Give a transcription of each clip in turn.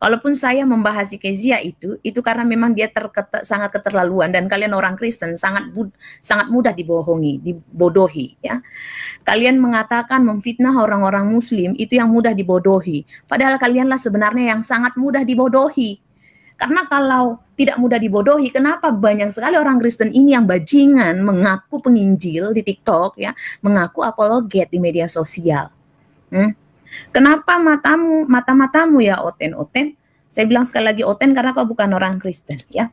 Kalaupun saya membahas si Kezia itu karena memang dia sangat keterlaluan, dan kalian orang Kristen sangat mudah dibohongi, dibodohi ya. Kalian mengatakan memfitnah orang-orang Muslim itu yang mudah dibodohi, padahal kalianlah sebenarnya yang sangat mudah dibodohi. Karena kalau tidak mudah dibodohi, kenapa banyak sekali orang Kristen ini yang bajingan mengaku penginjil di TikTok ya, mengaku apologet di media sosial? Kenapa mata-matamu ya Oten? Saya bilang sekali lagi Oten karena kau bukan orang Kristen ya.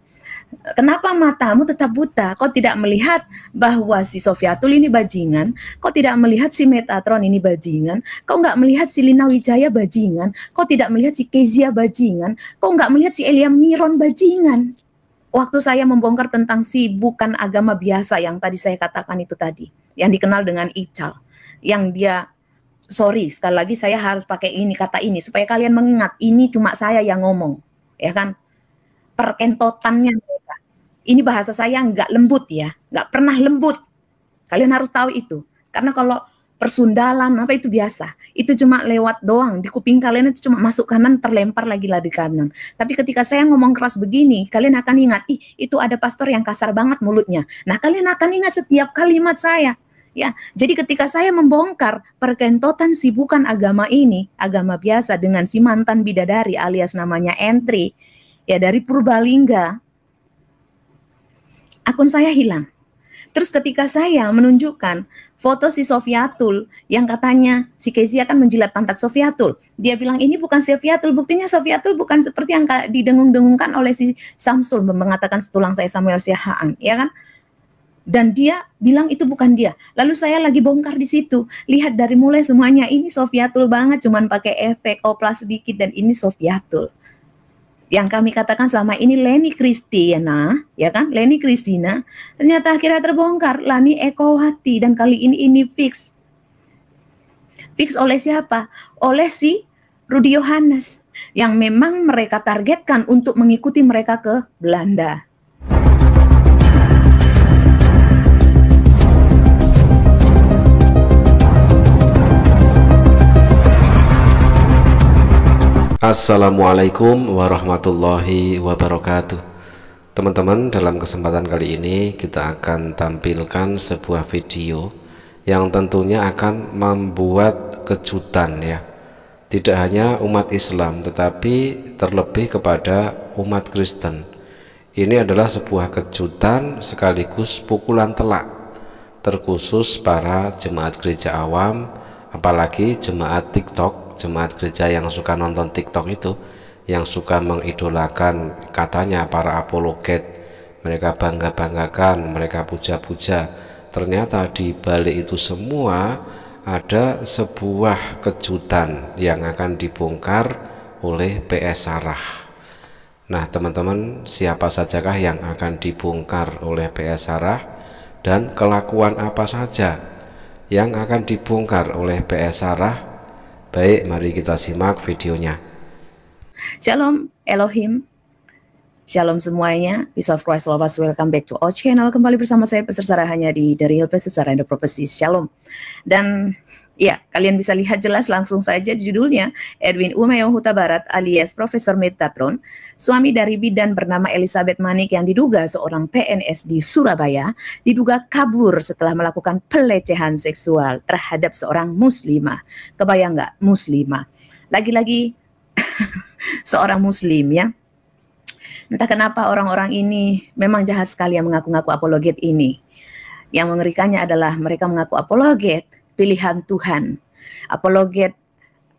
Kenapa matamu tetap buta? Kau tidak melihat bahwa si Sofiatul ini bajingan? Kau tidak melihat si Metatron ini bajingan? Kau nggak melihat si Lina Wijaya bajingan? Kau tidak melihat si Kezia bajingan? Kau nggak melihat si Elia Miron bajingan? Waktu saya membongkar tentang si bukan agama biasa yang tadi saya katakan itu tadi, yang dikenal dengan Ical, yang dia, sorry sekali lagi saya harus pakai ini kata ini supaya kalian mengingat ini cuma saya yang ngomong, ya kan? Perkentotannya mereka. Ini bahasa saya nggak lembut ya, nggak pernah lembut. Kalian harus tahu itu. Karena kalau persundalan apa itu biasa, itu cuma lewat doang di kuping kalian, itu cuma masuk kanan terlempar lagi lah di kanan. Tapi ketika saya ngomong keras begini, kalian akan ingat, itu ada pastor yang kasar banget mulutnya. Nah kalian akan ingat setiap kalimat saya. Ya, jadi ketika saya membongkar perkentotan si bukan agama ini, agama biasa dengan si mantan bidadari alias namanya Entry, ya dari Purbalingga, akun saya hilang. Terus ketika saya menunjukkan foto si Sofiatul yang katanya si Kezia akan menjilat pantat Sofiatul, dia bilang ini bukan Sofiatul, buktinya Sofiatul bukan seperti yang didengung-dengungkan oleh si Samsul mengatakan setulang saya Samuel Siahaan, ya kan? Dan dia bilang itu bukan dia. Lalu saya lagi bongkar di situ, lihat dari mulai semuanya ini Sofiatul banget, cuman pakai efek oplas sedikit, dan ini Sofiatul. Yang kami katakan selama ini Leni Kristina, ya kan? Leni Kristina, ternyata akhirnya terbongkar Lani Ekowati, dan kali ini fix. Fix oleh siapa? Oleh si Rudi Yohanes, yang memang mereka targetkan untuk mengikuti mereka ke Belanda. Assalamualaikum warahmatullahi wabarakatuh. Teman-teman, dalam kesempatan kali ini kita akan tampilkan sebuah video yang tentunya akan membuat kejutan ya. Tidak hanya umat Islam tetapi terlebih kepada umat Kristen. Ini adalah sebuah kejutan sekaligus pukulan telak terkhusus para jemaat gereja awam, apalagi jemaat TikTok, jemaat gereja yang suka nonton TikTok itu, yang suka mengidolakan katanya para apologet, mereka bangga-banggakan, mereka puja-puja. Ternyata di balik itu semua ada sebuah kejutan yang akan dibongkar oleh PS Sarah. Nah teman-teman, siapa sajakah yang akan dibongkar oleh PS Sarah, dan kelakuan apa saja yang akan dibongkar oleh PS Sarah? Baik, mari kita simak videonya. Shalom Elohim, shalom semuanya. Peace of Christ, love us, welcome back to our channel. Kembali bersama saya Pastor Sarah hanya di Dari Hilpes secara Indo Prophecies. Shalom. Dan ya, kalian bisa lihat jelas langsung saja judulnya, Edwin Umayo Huta Barat alias Profesor Metatron, suami dari bidan bernama Elizabeth Manik yang diduga seorang PNS di Surabaya, diduga kabur setelah melakukan pelecehan seksual terhadap seorang muslimah. Kebayang nggak, muslimah? Lagi-lagi seorang muslim ya. Entah kenapa orang-orang ini memang jahat sekali yang mengaku-ngaku apologet ini. Yang mengerikannya adalah mereka mengaku apologet pilihan Tuhan, apologet,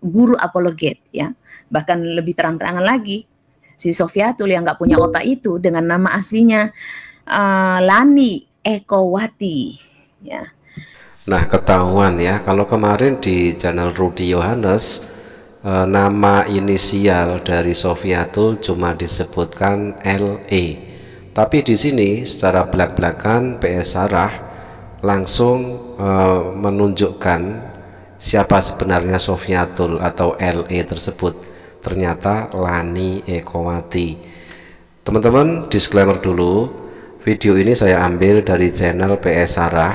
guru apologet ya. Bahkan lebih terang-terangan lagi, si Sofiatul yang nggak punya otak itu dengan nama aslinya Lani Ekowati ya. Nah ketahuan ya, kalau kemarin di channel Rudi Yohanes nama inisial dari Sofiatul cuma disebutkan LE, tapi di sini secara belak-belakan PS Sarah langsung menunjukkan siapa sebenarnya Sofiatul atau LE tersebut. Ternyata Lani Ekowati. Teman-teman, disclaimer dulu, video ini saya ambil dari channel PS Sarah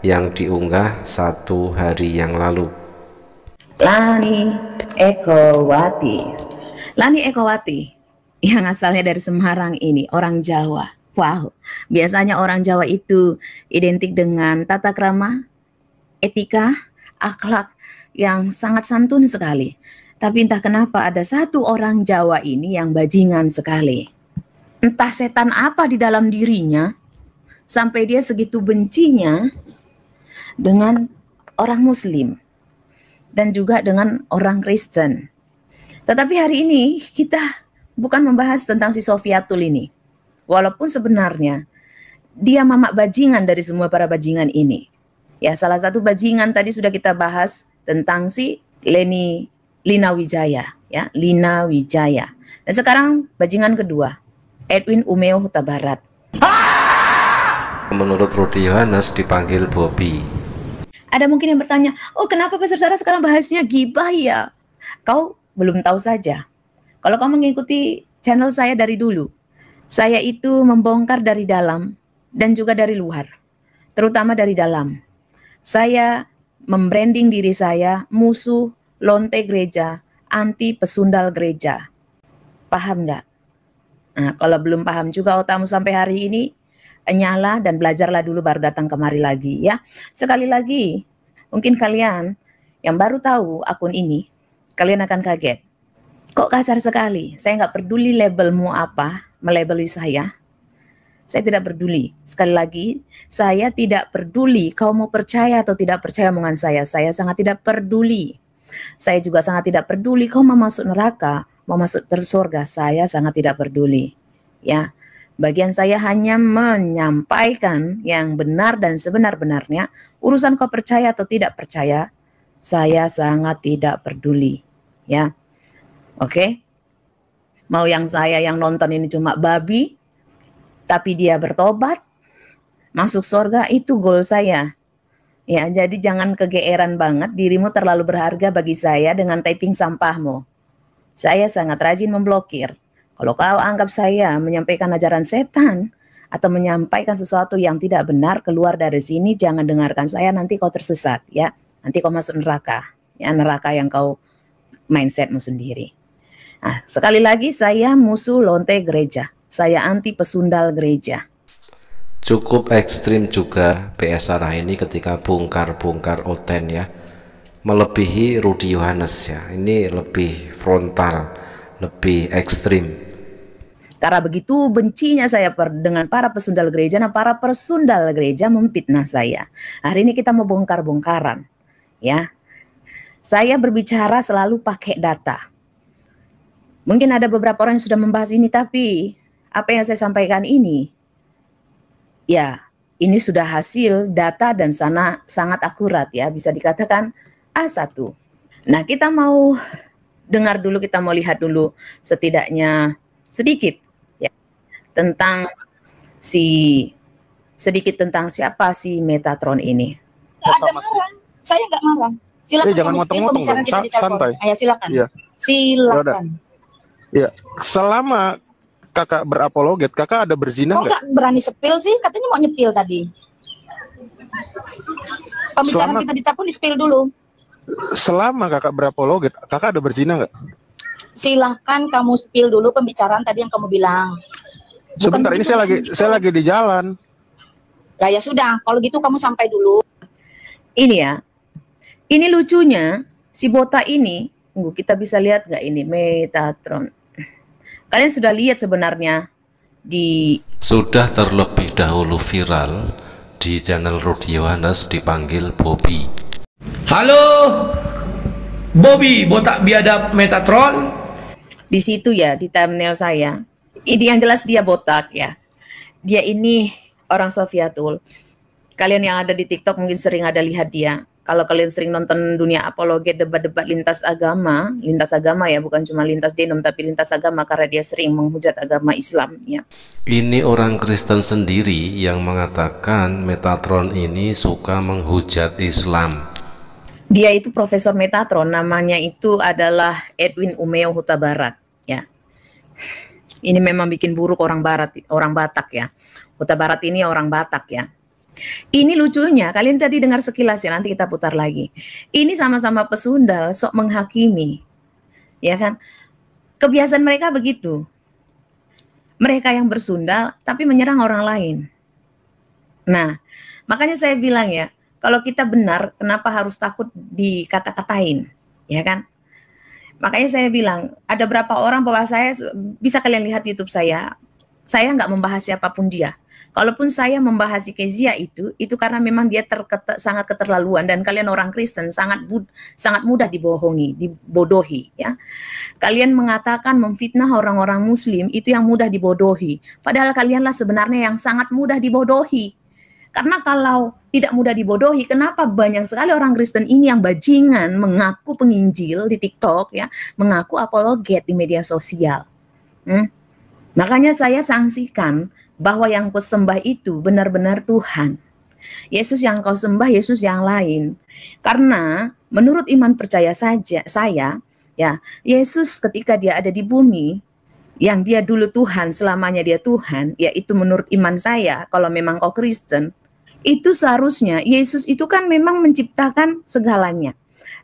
yang diunggah 1 hari yang lalu. Lani Ekowati. Lani Ekowati yang asalnya dari Semarang ini, orang Jawa. Wow, biasanya orang Jawa itu identik dengan tata krama, etika, akhlak yang sangat santun sekali. Tapi entah kenapa ada satu orang Jawa ini yang bajingan sekali. Entah setan apa di dalam dirinya, sampai dia segitu bencinya dengan orang Muslim dan juga dengan orang Kristen. Tetapi hari ini kita bukan membahas tentang si Sofiatul ini. Walaupun sebenarnya dia mamak bajingan dari semua para bajingan ini. Ya, salah satu bajingan tadi sudah kita bahas tentang si Lina Wijaya, ya, Lina Wijaya. Dan sekarang bajingan kedua, Edwin Umeo Huta Barat. Menurut Rudy Yohanes dipanggil Bobby. Ada mungkin yang bertanya, oh kenapa Pastor Sarah sekarang bahasnya gibah ya? Kau belum tahu saja. Kalau kau mengikuti channel saya dari dulu, saya itu membongkar dari dalam dan juga dari luar, terutama dari dalam. Saya membranding diri saya musuh lonte gereja, anti pesundal gereja. Paham nggak? Nah, kalau belum paham juga otakmu sampai hari ini, nyala dan belajarlah dulu baru datang kemari lagi ya. Sekali lagi, mungkin kalian yang baru tahu akun ini, kalian akan kaget. Kok kasar sekali? Saya nggak peduli labelmu apa, melabeli saya. Saya tidak peduli. Sekali lagi, saya tidak peduli kau mau percaya atau tidak percaya omongan saya. Saya sangat tidak peduli. Saya juga sangat tidak peduli kau mau masuk neraka, mau masuk surga. Saya sangat tidak peduli. Ya, bagian saya hanya menyampaikan yang benar dan sebenar-benarnya. Urusan kau percaya atau tidak percaya, saya sangat tidak peduli. Ya. Oke, mau yang saya yang nonton ini cuma babi, tapi dia bertobat, masuk surga, itu goal saya. Ya, jadi jangan kegeeran banget, dirimu terlalu berharga bagi saya dengan typing sampahmu. Saya sangat rajin memblokir. Kalau kau anggap saya menyampaikan ajaran setan, atau menyampaikan sesuatu yang tidak benar, keluar dari sini, jangan dengarkan saya, nanti kau tersesat, ya. Nanti kau masuk neraka, ya, neraka yang kau mindsetmu sendiri. Nah, sekali lagi saya musuh lonte gereja. Saya anti pesundal gereja. Cukup ekstrim juga PS Sarah ini ketika bongkar-bongkar Oten ya. Melebihi Rudy Yohanes ya. Ini lebih frontal, lebih ekstrim. Karena begitu bencinya saya dengan para pesundal gereja, nah para pesundal gereja memfitnah saya. Hari ini kita mau bongkar-bongkaran. Ya. Saya berbicara selalu pakai data. Mungkin ada beberapa orang yang sudah membahas ini, tapi apa yang saya sampaikan ini, ya ini sudah hasil data dan sangat akurat ya, bisa dikatakan A1. Nah, kita mau dengar dulu, kita mau lihat dulu setidaknya sedikit ya tentang tentang siapa si Metatron ini. Nggak ada marah, saya nggak marah. Silakan jangan motong-motong dong, santai. Ayo silakan. Ya. Silakan. Ya, selama kakak berapologet, kakak ada berzina nggak? Kok nggak berani sepil sih? Katanya mau nyepil tadi. Pembicaraan kita di telepon di spill dulu. Selama kakak berapologet, kakak ada berzina nggak? Silahkan kamu spill dulu pembicaraan tadi yang kamu bilang. Sebentar, ini saya lagi di jalan. Lah ya sudah, kalau gitu kamu sampai dulu. Ini ya, ini lucunya si botak ini. Tunggu, kita bisa lihat nggak ini Metatron? Kalian sudah lihat sebenarnya sudah terlebih dahulu viral di channel Rudy Yohanes dipanggil Bobby. Halo, Bobby, botak biadab Metatron. Di situ ya, di thumbnail saya. Ini yang jelas dia botak ya. Dia ini orang Sofiatul. Kalian yang ada di TikTok mungkin sering ada lihat dia. Kalau kalian sering nonton dunia apologet, debat-debat lintas agama ya, bukan cuma lintas denom tapi lintas agama, karena dia sering menghujat agama Islam ya. Ini orang Kristen sendiri yang mengatakan Metatron ini suka menghujat Islam. Dia itu Profesor Metatron, namanya itu adalah Edwin Umeo Huta Barat ya. Ini memang bikin buruk orang Batak ya. Huta Barat ini orang Batak ya. Ini lucunya, kalian tadi dengar sekilas ya, nanti kita putar lagi. Ini sama-sama pesundal, sok menghakimi. Ya kan? Kebiasaan mereka begitu. Mereka yang bersundal tapi menyerang orang lain. Nah, makanya saya bilang ya, kalau kita benar, kenapa harus takut dikata-katain, ya kan? Makanya saya bilang, ada berapa orang bahwa saya, bisa kalian lihat YouTube saya nggak membahas siapapun dia. Kalaupun saya membahas si Kezia itu karena memang dia sangat keterlaluan, dan kalian orang Kristen sangat mudah dibohongi, dibodohi, ya. Kalian mengatakan memfitnah orang-orang Muslim itu yang mudah dibodohi, padahal kalianlah sebenarnya yang sangat mudah dibodohi. Karena kalau tidak mudah dibodohi, kenapa banyak sekali orang Kristen ini yang bajingan mengaku penginjil di TikTok, ya, mengaku apologet di media sosial. Makanya saya sanksikan bahwa yang kau sembah itu benar-benar Tuhan. Yesus yang kau sembah Yesus yang lain. Karena menurut iman percaya saja saya, ya, Yesus ketika dia ada di bumi, yang dia dulu Tuhan, selamanya dia Tuhan, yaitu menurut iman saya, kalau memang kau Kristen, itu seharusnya Yesus itu kan memang menciptakan segalanya.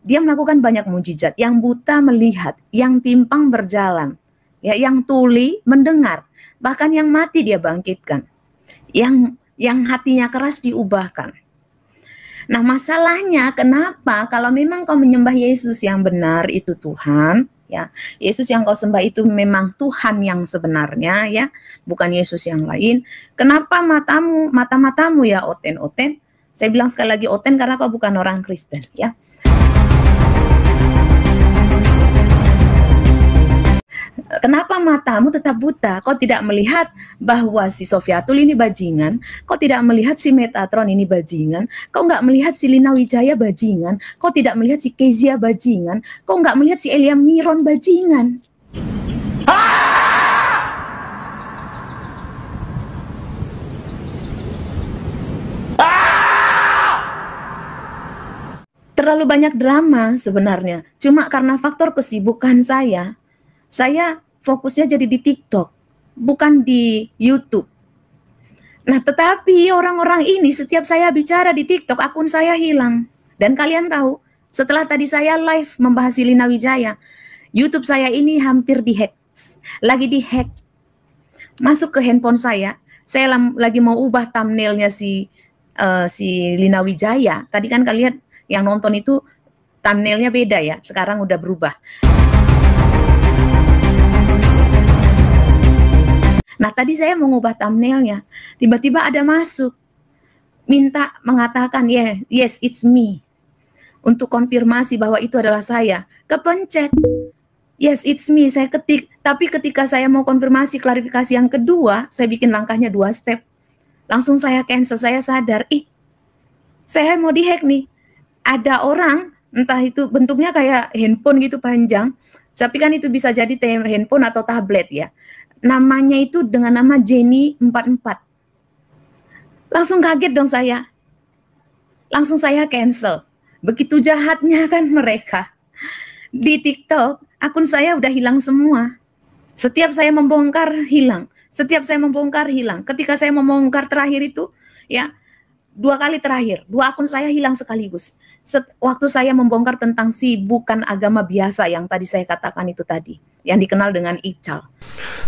Dia melakukan banyak mujizat, yang buta melihat, yang timpang berjalan, ya, yang tuli mendengar, bahkan yang mati dia bangkitkan, yang hatinya keras diubahkan. Nah, masalahnya kenapa kalau memang kau menyembah Yesus yang benar itu Tuhan, ya, Yesus yang kau sembah itu memang Tuhan yang sebenarnya, ya, bukan Yesus yang lain. Kenapa mata-matamu ya oten-oten? Saya bilang sekali lagi oten karena kau bukan orang Kristen, ya. Kenapa matamu tetap buta? Kau tidak melihat bahwa si Sofiatul ini bajingan? Kau tidak melihat si Metatron ini bajingan? Kau nggak melihat si Lina Wijaya bajingan? Kau tidak melihat si Kezia bajingan? Kau nggak melihat si Elia Miron bajingan? Terlalu banyak drama sebenarnya. Cuma karena faktor kesibukan saya fokusnya jadi di TikTok, bukan di YouTube. Nah, tetapi orang-orang ini setiap saya bicara di TikTok, akun saya hilang. Dan kalian tahu, setelah tadi saya live membahas Lina Wijaya, YouTube saya ini hampir dihack. Lagi dihack. Masuk ke handphone saya lagi mau ubah thumbnailnya si Lina Wijaya. Tadi kan kalian yang nonton itu thumbnailnya beda ya, sekarang udah berubah. Nah, tadi saya mau ngubah thumbnailnya, tiba-tiba ada masuk, minta mengatakan, yes, it's me. Untuk konfirmasi bahwa itu adalah saya. Kepencet, yes, it's me, saya ketik. Tapi ketika saya mau konfirmasi klarifikasi yang kedua, saya bikin langkahnya 2 step. Langsung saya cancel, saya sadar, saya mau dihack nih. Ada orang, entah itu bentuknya kayak handphone gitu panjang, tapi kan itu bisa jadi handphone atau tablet ya. Namanya itu dengan nama Jenny 44. Langsung kaget dong saya. Langsung saya cancel. Begitu jahatnya kan mereka. Di TikTok, akun saya udah hilang semua. Setiap saya membongkar, hilang. Setiap saya membongkar, hilang. Ketika saya membongkar terakhir itu, ya, 2 kali terakhir, 2 akun saya hilang sekaligus. Waktu saya membongkar tentang si bukan agama biasa yang tadi saya katakan itu tadi, yang dikenal dengan Ical.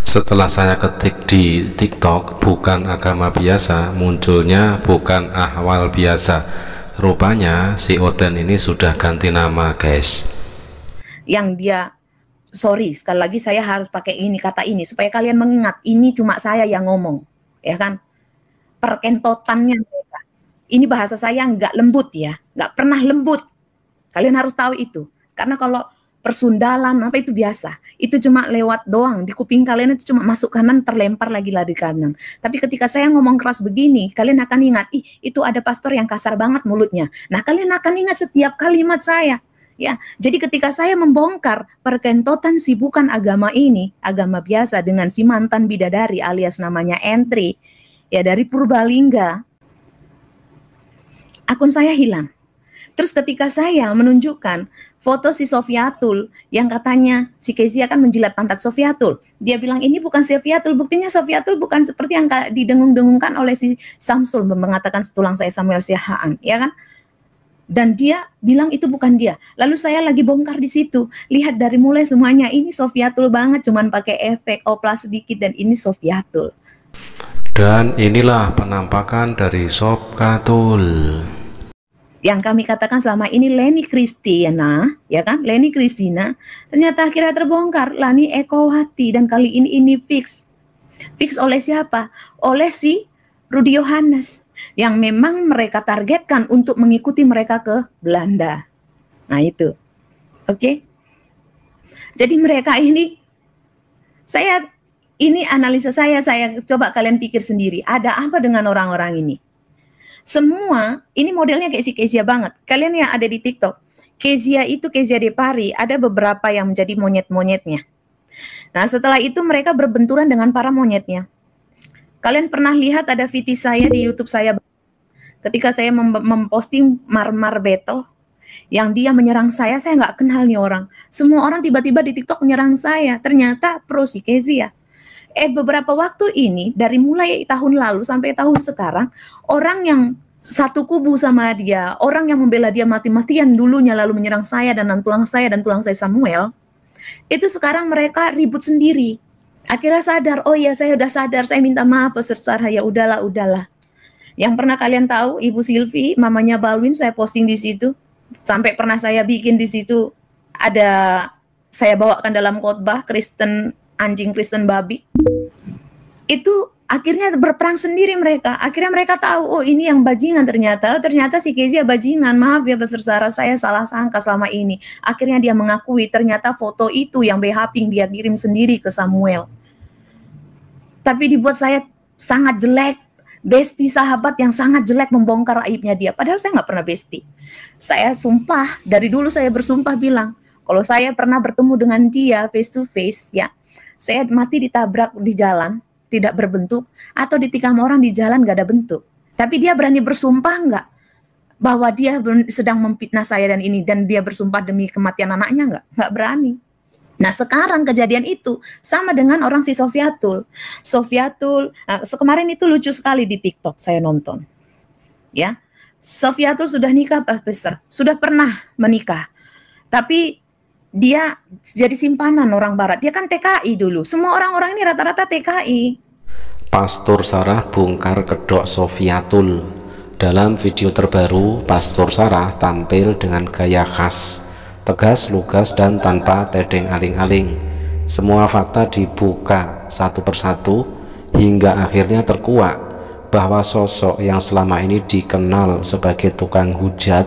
Setelah saya ketik di TikTok bukan agama biasa, munculnya bukan ahwal biasa. Rupanya si Oten ini sudah ganti nama, guys. Yang dia, sorry, sekali lagi saya harus pakai kata ini supaya kalian mengingat ini cuma saya yang ngomong, ya kan? Perkentotannya mereka. Ini bahasa saya nggak lembut ya, nggak pernah lembut. Kalian harus tahu itu. Karena kalau persundalan apa itu biasa, itu cuma lewat doang. Di kuping kalian itu cuma masuk kanan, terlempar lagi di kanan. Tapi ketika saya ngomong keras begini, kalian akan ingat, itu ada pastor yang kasar banget mulutnya. Nah, kalian akan ingat setiap kalimat saya. Ya, jadi ketika saya membongkar perkentotan si bukan agama ini, agama biasa dengan si mantan bidadari alias namanya Entry, ya dari Purbalingga, akun saya hilang. Terus ketika saya menunjukkan foto si Sofiatul yang katanya si Kezia kan menjilat pantat Sofiatul, dia bilang ini bukan Sofiatul, buktinya Sofiatul bukan seperti yang didengung-dengungkan oleh si Samsul mengatakan tulang saya Samuel Siahaan, ya kan? Dan dia bilang itu bukan dia. Lalu saya lagi bongkar di situ. Lihat dari mulai semuanya, ini Sofiatul banget, cuman pakai efek opla sedikit, dan ini Sofiatul. Dan inilah penampakan dari Sofiatul. Yang kami katakan selama ini Leni Kristina, ya kan? Leni Kristina, ternyata akhirnya terbongkar. Lani Ekowati, dan kali ini fix. Fix oleh siapa? Oleh si Rudi Yohanes, yang memang mereka targetkan untuk mengikuti mereka ke Belanda. Nah itu, oke. Jadi mereka ini, ini analisa saya coba kalian pikir sendiri, ada apa dengan orang-orang ini? Semua, ini modelnya kayak si Kezia banget. Kalian yang ada di TikTok, Kezia Depari, ada beberapa yang menjadi monyet-monyetnya. Nah setelah itu mereka berbenturan dengan para monyetnya. Kalian pernah lihat ada video saya di YouTube saya ketika saya memposting Marmar Battle yang dia menyerang saya nggak kenal nih orang. Semua orang tiba-tiba di TikTok menyerang saya. Ternyata pro si Kezia. Beberapa waktu ini dari mulai tahun lalu sampai tahun sekarang, orang yang satu kubu sama dia, orang yang membela dia mati-matian dulunya lalu menyerang saya dan tulang saya Samuel, itu sekarang mereka ribut sendiri. Akhirnya sadar, oh ya saya udah sadar, saya minta maaf peserta, ya udahlah. Yang pernah kalian tahu Ibu Silvi, mamanya Balwin, saya posting di situ, sampai pernah saya bikin di situ ada saya bawakan dalam khotbah Kristen anjing Kristen babi. Itu akhirnya berperang sendiri mereka. Akhirnya mereka tahu, oh ini yang bajingan ternyata si Kezia bajingan. Maaf ya peserta, saya salah sangka selama ini. Akhirnya dia mengakui ternyata foto itu yang BH-ping dia kirim sendiri ke Samuel. Tapi dibuat saya sangat jelek, bestie sahabat yang sangat jelek membongkar aibnya dia. Padahal saya nggak pernah bestie. Saya sumpah, dari dulu saya bersumpah bilang, kalau saya pernah bertemu dengan dia face to face, ya, saya mati ditabrak di jalan, tidak berbentuk, atau ditikam orang di jalan nggak ada bentuk. Tapi dia berani bersumpah nggak bahwa dia sedang memfitnah saya dan dia bersumpah demi kematian anaknya nggak berani. Nah sekarang kejadian itu sama dengan orang si Sofiatul. Kemarin itu lucu sekali di TikTok saya nonton. Ya, Sofiatul sudah nikah, sudah pernah menikah. Tapi dia jadi simpanan orang barat. Dia kan TKI dulu. Semua orang-orang ini rata-rata TKI. Pastor Sarah bongkar kedok Sofiatul. Dalam video terbaru, Pastor Sarah tampil dengan gaya khas, tegas, lugas, dan tanpa tedeng aling-aling. Semua fakta dibuka satu persatu hingga akhirnya terkuak bahwa sosok yang selama ini dikenal sebagai tukang hujat,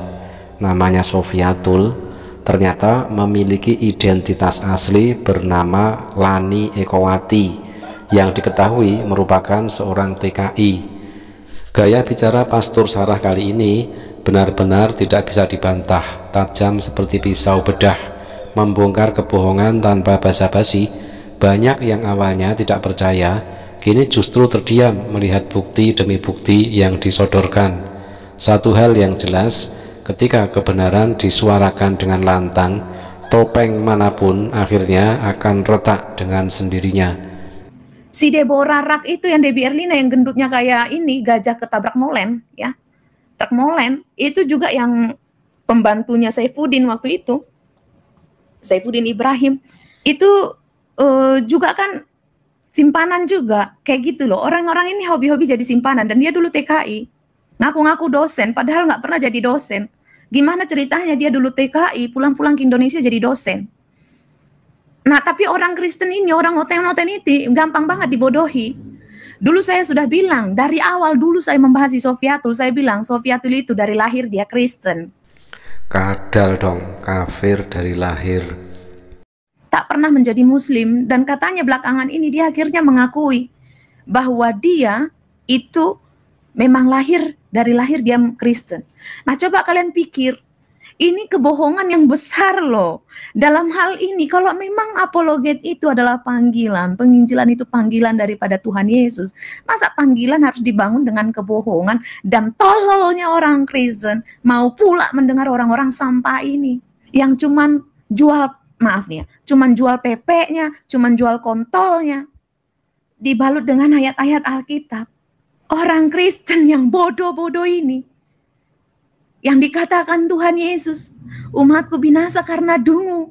namanya Sofiatul, ternyata memiliki identitas asli bernama Lani Ekowati yang diketahui merupakan seorang TKI. Gaya bicara Pastor Sarah kali ini benar-benar tidak bisa dibantah, tajam seperti pisau bedah, membongkar kebohongan tanpa basa-basi. Banyak yang awalnya tidak percaya, kini justru terdiam melihat bukti demi bukti yang disodorkan. Satu hal yang jelas, ketika kebenaran disuarakan dengan lantang, topeng manapun akhirnya akan retak dengan sendirinya. Si Deborah Rak itu yang Debbie Erlina yang gendutnya kayak ini, gajah ketabrak molen, ya. Truk molen, itu juga yang pembantunya Saifuddin waktu itu. Saifuddin Ibrahim. Itu juga kan simpanan juga, kayak gitu loh. Orang-orang ini hobi-hobi jadi simpanan, dan dia dulu TKI. Ngaku-ngaku dosen, padahal nggak pernah jadi dosen. Gimana ceritanya dia dulu TKI, pulang-pulang ke Indonesia jadi dosen. Nah, tapi orang Kristen ini, orang oten-oten itu gampang banget dibodohi. Dulu saya sudah bilang, dari awal dulu saya membahas si Sofiatul, saya bilang Sofiatul itu dari lahir dia Kristen. Kadal dong, kafir dari lahir. Tak pernah menjadi Muslim, dan katanya belakangan ini dia akhirnya mengakui bahwa dia itu memang dari lahir dia Kristen. Nah, coba kalian pikir, ini kebohongan yang besar loh. Dalam hal ini, kalau memang apologet itu adalah panggilan, penginjilan itu panggilan daripada Tuhan Yesus, masa panggilan harus dibangun dengan kebohongan? Dan tololnya orang Kristen mau pula mendengar orang-orang sampah ini, yang cuman jual, maaf nih ya, cuman jual pepeknya, cuman jual kontolnya, dibalut dengan ayat-ayat Alkitab. Orang Kristen yang bodoh-bodoh ini, yang dikatakan Tuhan Yesus, umatku binasa karena dungu.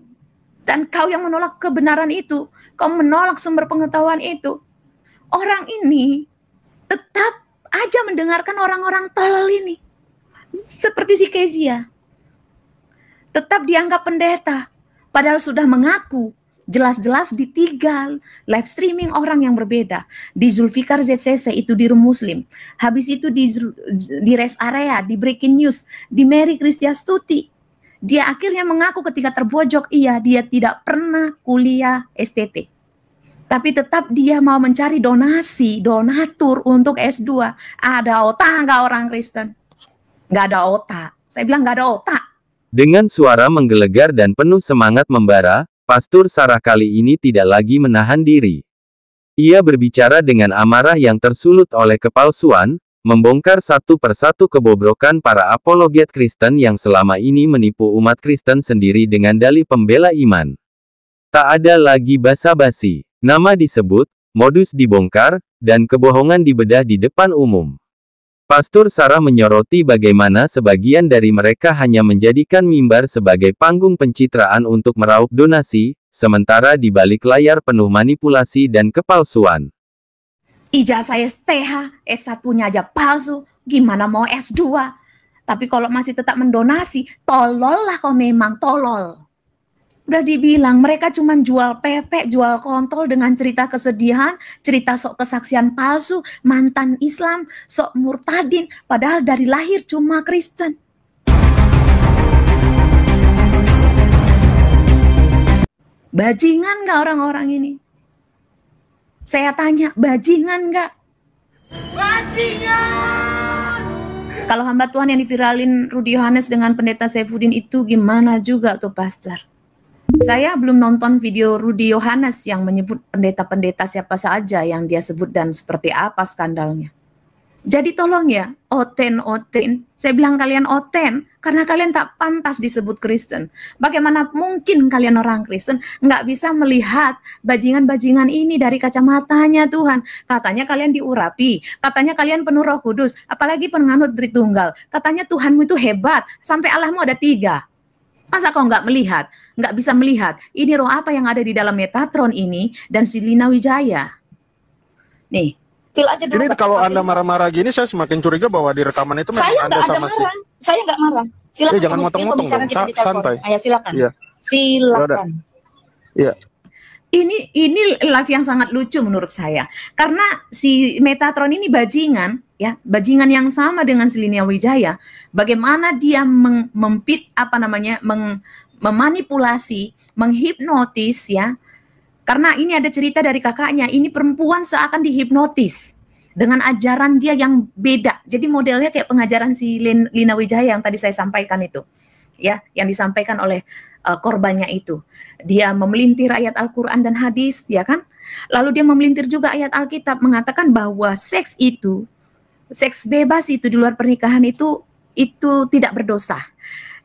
Dan kau yang menolak kebenaran itu, kau menolak sumber pengetahuan itu. Orang ini tetap aja mendengarkan orang-orang tolol ini. Seperti si Kezia. Tetap dianggap pendeta. Padahal sudah mengaku jelas-jelas di 3 live streaming orang yang berbeda. Di Zulfikar ZCC itu di Room Muslim. Habis itu di Rest Area, di Breaking News, di Mary Kristiastuti. Dia akhirnya mengaku ketika terpojok, iya dia tidak pernah kuliah STT. Tapi tetap dia mau mencari donatur untuk S2. Ada otak nggak orang Kristen? Nggak ada otak. Saya bilang nggak ada otak. Dengan suara menggelegar dan penuh semangat membara, Pastor Sarah kali ini tidak lagi menahan diri. Ia berbicara dengan amarah yang tersulut oleh kepalsuan, membongkar satu persatu kebobrokan para apologet Kristen yang selama ini menipu umat Kristen sendiri dengan dalih pembela iman. Tak ada lagi basa-basi. Nama disebut, modus dibongkar, dan kebohongan dibedah di depan umum. Pastor Sarah menyoroti bagaimana sebagian dari mereka hanya menjadikan mimbar sebagai panggung pencitraan untuk meraup donasi, sementara di balik layar penuh manipulasi dan kepalsuan. Ijazah STH, S1-nya aja palsu, gimana mau S2? Tapi kalau masih tetap mendonasi, tolol lah kau memang, tolol. Udah dibilang, mereka cuma jual pepek, jual kontol dengan cerita kesedihan, cerita sok kesaksian palsu, mantan Islam, sok murtadin, padahal dari lahir cuma Kristen. Bajingan nggak orang-orang ini? Saya tanya, bajingan nggak? Bajingan! Kalau hamba Tuhan yang diviralin Rudy Yohanes dengan pendeta Saifuddin itu gimana juga tuh, Pastor? Saya belum nonton video Rudy Yohanes yang menyebut pendeta-pendeta siapa saja yang dia sebut dan seperti apa skandalnya. Jadi tolong ya, oten. Saya bilang kalian oten karena kalian tak pantas disebut Kristen. Bagaimana mungkin kalian orang Kristen nggak bisa melihat bajingan-bajingan ini dari kacamatanya Tuhan. Katanya kalian diurapi, katanya kalian penuh Roh Kudus, apalagi penganut Tritunggal. Katanya Tuhanmu itu hebat, sampai Allahmu ada 3. Masa kau nggak melihat, nggak bisa melihat ini roh apa yang ada di dalam Metatron ini dan si Lina Wijaya. Nih. Aja dulu, Jadi kalau Anda marah-marah gini, saya semakin curiga bahwa di rekaman itu memang Anda sama si... Saya nggak marah. Silakan. Jangan motong-motong dong, santai. Ayo silakan. Iya. Silakan. Iya. Ini live yang sangat lucu menurut saya. Karena si Metatron ini bajingan, ya, bajingan yang sama dengan si Lina Wijaya. Bagaimana dia memanipulasi, menghipnotis, ya. Karena ini ada cerita dari kakaknya, ini perempuan seakan dihipnotis dengan ajaran dia yang beda. Jadi modelnya kayak pengajaran si Lina Wijaya yang tadi saya sampaikan itu, ya, yang disampaikan oleh korbannya itu. Dia memelintir ayat Al-Quran dan hadis, ya kan? Lalu dia memelintir juga ayat Alkitab mengatakan bahwa seks bebas itu di luar pernikahan itu tidak berdosa.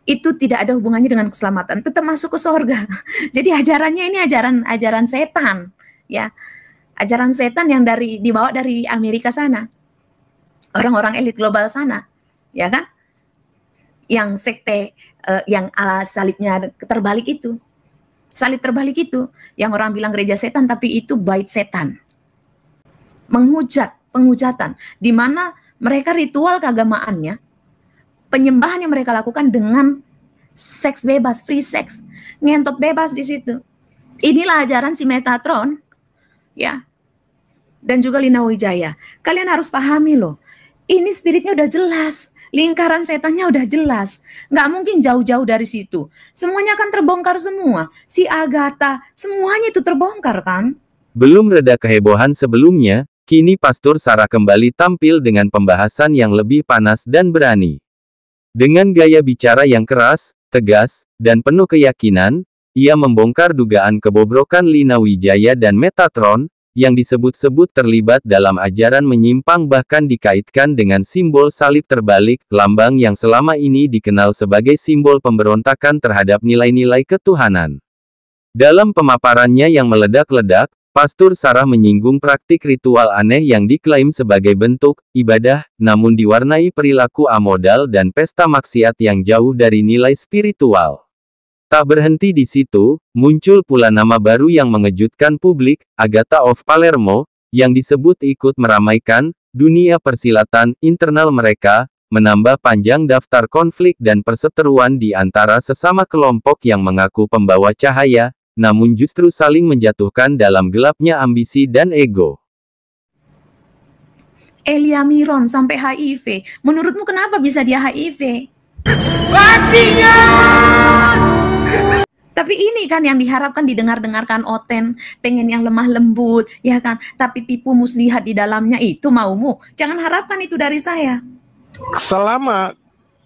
Itu tidak ada hubungannya dengan keselamatan, tetap masuk ke surga. Jadi ajarannya ini ajaran setan, ya, ajaran setan yang dibawa dari Amerika sana, orang-orang elit global sana, ya kan, yang sekte yang ala salibnya terbalik itu, salib terbalik itu, yang orang bilang gereja setan, tapi itu bait setan, penghujatan, di mana mereka ritual keagamaannya, penyembahan yang mereka lakukan dengan seks bebas, free sex, ngentot bebas di situ. Inilah ajaran si Metatron, ya, dan juga Lina Wijaya. Kalian harus pahami loh, ini spiritnya udah jelas, lingkaran setannya udah jelas, nggak mungkin jauh-jauh dari situ. Semuanya akan terbongkar semua. Si Agatha, semuanya itu terbongkar kan? Belum reda kehebohan sebelumnya, kini Pastor Sarah kembali tampil dengan pembahasan yang lebih panas dan berani. Dengan gaya bicara yang keras, tegas, dan penuh keyakinan, ia membongkar dugaan kebobrokan Lina Wijaya dan Metatron, yang disebut-sebut terlibat dalam ajaran menyimpang bahkan dikaitkan dengan simbol salib terbalik, lambang yang selama ini dikenal sebagai simbol pemberontakan terhadap nilai-nilai ketuhanan. Dalam pemaparannya yang meledak-ledak, Pastor Sarah menyinggung praktik ritual aneh yang diklaim sebagai bentuk ibadah, namun diwarnai perilaku amodal dan pesta maksiat yang jauh dari nilai spiritual. Tak berhenti di situ, muncul pula nama baru yang mengejutkan publik, Agatha of Palermo, yang disebut ikut meramaikan dunia persilatan internal mereka, menambah panjang daftar konflik dan perseteruan di antara sesama kelompok yang mengaku pembawa cahaya, namun justru saling menjatuhkan dalam gelapnya ambisi dan ego. Elia Miron sampai HIV. Menurutmu kenapa bisa dia HIV? Tapi ini kan yang diharapkan didengar-dengarkan Oten, pengen yang lemah lembut, ya kan? Tapi tipu muslihat di dalamnya itu maumu. Jangan harapkan itu dari saya. Selama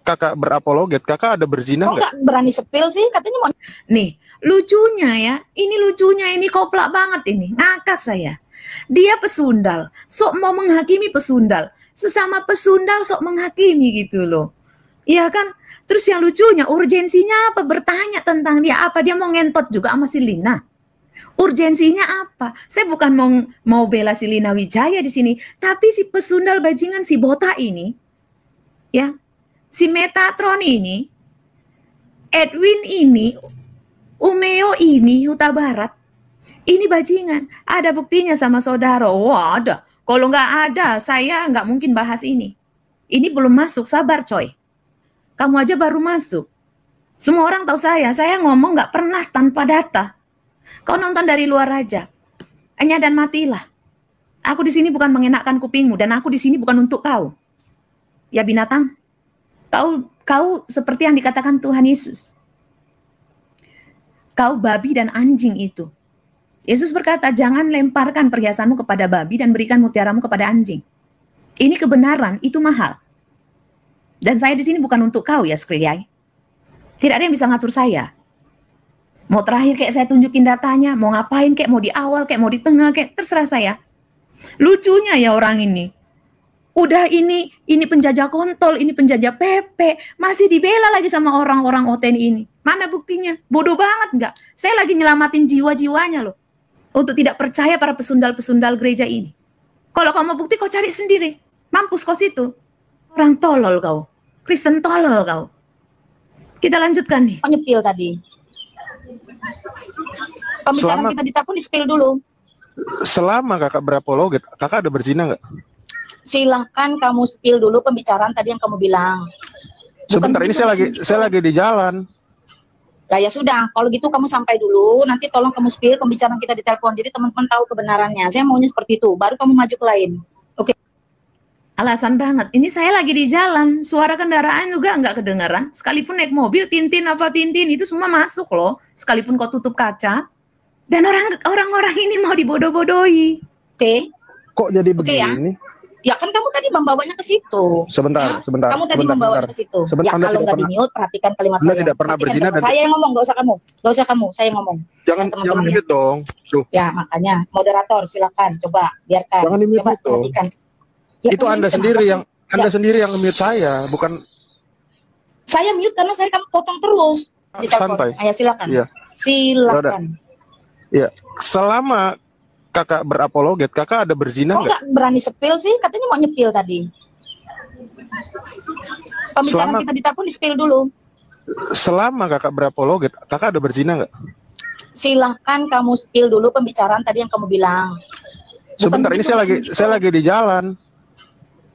kakak berapologet, kakak ada berzina Kok nggak? nggak berani sepil sih? Katanya mau Nih, lucunya ya, ini lucunya, ini koplak banget ini, ngakak saya. Dia pesundal, sok mau menghakimi pesundal. Sesama pesundal sok menghakimi gitu loh. Iya kan? Terus yang lucunya, urgensinya apa? Bertanya tentang dia apa? Dia mau ngentot juga sama si Lina. Urgensinya apa? Saya bukan mau bela si Lina Wijaya di sini, tapi si pesundal bajingan si Bota ini, ya, si Metatron ini, Edwin ini, Umeo ini, Huta Barat, ini bajingan. Ada buktinya sama saudara. Wah, ada. Kalau nggak ada, saya nggak mungkin bahas ini. Ini belum masuk, sabar coy. Kamu aja baru masuk. Semua orang tahu saya ngomong nggak pernah tanpa data. Kau nonton dari luar aja. Hanya dan matilah. Aku di sini bukan mengenakkan kupingmu, dan aku di sini bukan untuk kau. Ya binatang, kau seperti yang dikatakan Tuhan Yesus. Kau babi dan anjing itu. Yesus berkata, jangan lemparkan perhiasanmu kepada babi dan berikan mutiaramu kepada anjing. Ini kebenaran, itu mahal. Dan saya di sini bukan untuk kau ya sekalian. Tidak ada yang bisa ngatur saya. Mau terakhir kayak saya tunjukin datanya, mau ngapain kayak mau di awal, kayak mau di tengah, kayak terserah saya. Lucunya ya orang ini. Udah ini penjajah kontol, ini penjajah pepe, masih dibela lagi sama orang-orang OTN ini. Mana buktinya? Bodoh banget nggak? Saya lagi nyelamatin jiwa-jiwanya loh. Untuk tidak percaya para pesundal-pesundal gereja ini. Kalau kau mau bukti, kau cari sendiri. Mampus kau situ. Orang tolol kau. Kristen tolol kau. Kita lanjutkan nih. nyepil tadi. Pembicaraan kita di telepon di spill dulu. Selama kakak berapologet, kakak ada berzina nggak? Silahkan kamu spill dulu pembicaraan tadi yang kamu bilang. Sebentar, ini saya lagi di jalan. Lah ya sudah, kalau gitu kamu sampai dulu, nanti tolong kamu spill pembicaraan kita di telepon. Jadi teman-teman tahu kebenarannya. Saya maunya seperti itu, baru kamu maju ke lain. Oke. Alasan banget. Ini saya lagi di jalan, suara kendaraan juga nggak kedengeran. Sekalipun naik mobil, tintin itu semua masuk loh. Sekalipun kau tutup kaca. Dan orang-orang ini mau dibodoh-bodohi. Oke. Kok jadi Oke, ya. begini? Ya kan kamu tadi membawanya ke situ. Sebentar. Kamu tadi membawanya ke situ. Sebentar, Ya Anda kalau tidak nggak pernah- di-mute, perhatikan kalimat Anda saya. tidak pernah Perhatikan berzina kalimat dan- saya yang ngomong, nggak usah kamu. Saya yang ngomong. Jangan Teman-teman ya. mute dong. Tuh. Ya, makanya moderator silakan coba biarkan. Jangan di-mute Coba itu. perhatikan. Ya, Itu kamu Anda mute sendiri kenapa yang sih? Anda Ya. sendiri yang nge-mute saya, bukan Saya mute karena saya kamu potong terus di telepon. santai. Ayo silakan. Iya. Silakan. Iya. Selama kakak berapologet, kakak ada berzina Kok nggak? nggak berani sepil sih? Katanya mau nyepil tadi. Pembicaraan Selama- kita di telepon di spill dulu. Selama kakak berapologet, kakak ada berzina nggak? Silahkan kamu spill dulu pembicaraan tadi yang kamu bilang. Sebentar, ini saya lagi di jalan.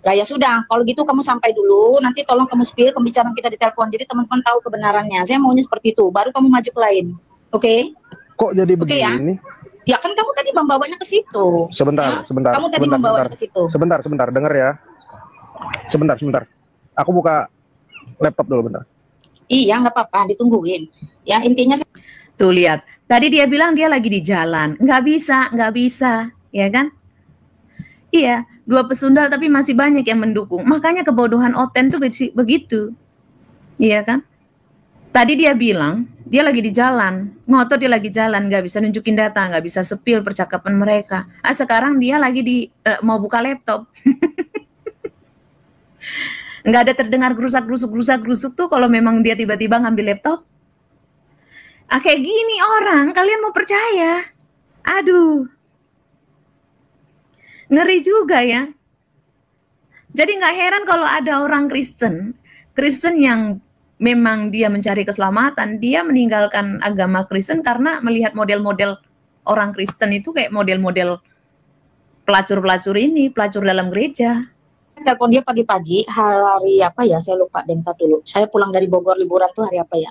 Lah ya sudah, kalau gitu kamu sampai dulu, nanti tolong kamu spill pembicaraan kita di telepon. Jadi teman-teman tahu kebenarannya. Saya maunya seperti itu, baru kamu maju ke lain. Oke? Kok jadi Oke, ya. begini? Ya kan kamu tadi membawanya ke situ. Sebentar. Kamu tadi membawanya ke situ. Sebentar, denger ya. Sebentar. Aku buka laptop dulu bentar. Iya, nggak apa-apa, ditungguin. Ya, intinya Tuh lihat, tadi dia bilang dia lagi di jalan. Nggak bisa, ya kan? Iya, dua pesundal tapi masih banyak yang mendukung. Makanya kebodohan Oten tuh begitu. Iya kan? Tadi dia bilang, dia lagi di jalan. Ngotot dia lagi jalan, nggak bisa nunjukin data, nggak bisa sepil percakapan mereka. Sekarang dia lagi mau buka laptop. Nggak ada terdengar gerusak-gerusuk tuh kalau memang dia tiba-tiba ngambil laptop. Kayak gini orang, kalian mau percaya? Aduh. Ngeri juga ya. Jadi nggak heran kalau ada orang Kristen yang memang dia mencari keselamatan, dia meninggalkan agama Kristen karena melihat model-model orang Kristen itu kayak model-model pelacur-pelacur ini, pelacur dalam gereja. Telepon dia pagi-pagi, hari apa ya, saya lupa, bentar dulu. Saya pulang dari Bogor liburan tuh hari apa ya.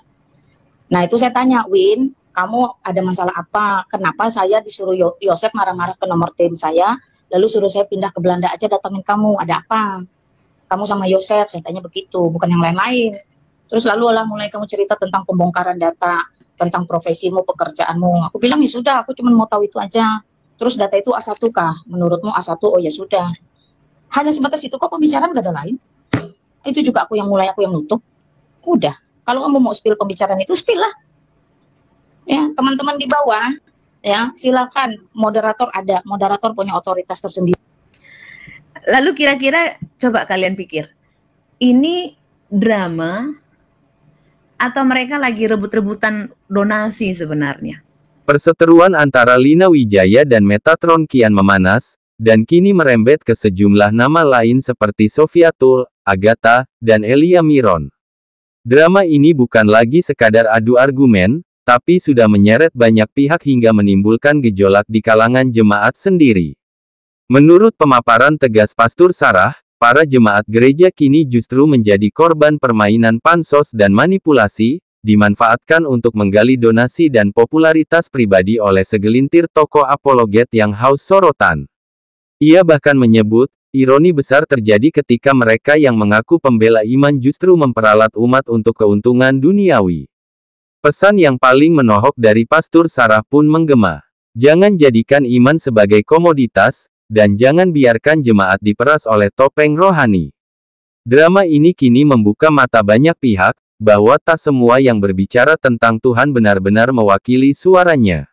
Nah itu saya tanya, Win, kamu ada masalah apa? Kenapa saya disuruh Yosef marah-marah ke nomor tim saya, lalu suruh saya pindah ke Belanda aja datangin kamu, ada apa? Kamu sama Yosef, saya tanya begitu, bukan yang lain-lain. Terus lalu lah mulai kamu cerita tentang pembongkaran data, tentang profesimu, pekerjaanmu. Aku bilang ya sudah, aku cuma mau tahu itu aja. Terus data itu A1 kah? Menurutmu A1? Oh ya sudah. Hanya sebatas itu kok, pembicaraan gak ada lain. Itu juga aku yang nutup. Udah, kalau kamu mau spill pembicaraan itu, spill lah. Ya, teman-teman di bawah, ya silakan. Moderator ada, moderator punya otoritas tersendiri. Lalu kira-kira coba kalian pikir, ini drama atau mereka lagi rebut-rebutan donasi sebenarnya? Perseteruan antara Lina Wijaya dan Metatron kian memanas, dan kini merembet ke sejumlah nama lain seperti Sofiatul, Agatha, dan Elia Miron. Drama ini bukan lagi sekadar adu argumen, tapi sudah menyeret banyak pihak hingga menimbulkan gejolak di kalangan jemaat sendiri. Menurut pemaparan tegas Pastor Sarah, para jemaat gereja kini justru menjadi korban permainan pansos dan manipulasi, dimanfaatkan untuk menggali donasi dan popularitas pribadi oleh segelintir tokoh apologet yang haus sorotan. Ia bahkan menyebut, ironi besar terjadi ketika mereka yang mengaku pembela iman justru memperalat umat untuk keuntungan duniawi. Pesan yang paling menohok dari Pastor Sarah pun menggema. Jangan jadikan iman sebagai komoditas, dan jangan biarkan jemaat diperas oleh topeng rohani. Drama ini kini membuka mata banyak pihak, bahwa tak semua yang berbicara tentang Tuhan benar-benar mewakili suaranya.